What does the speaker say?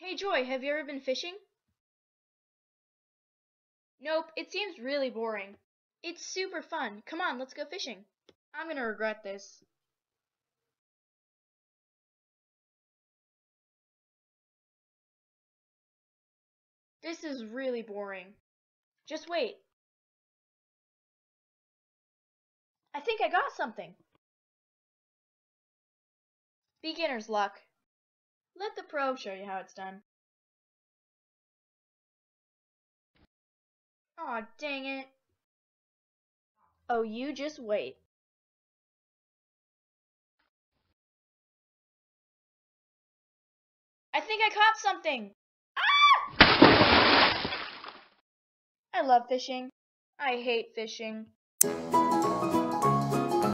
Hey Joy, have you ever been fishing? Nope, it seems really boring. It's super fun. Come on, let's go fishing. I'm gonna regret this. This is really boring. Just wait. I think I got something. Beginner's luck. Let the pro show you how it's done. Aw, dang it. Oh, you just wait. I think I caught something. Ah! I love fishing. I hate fishing.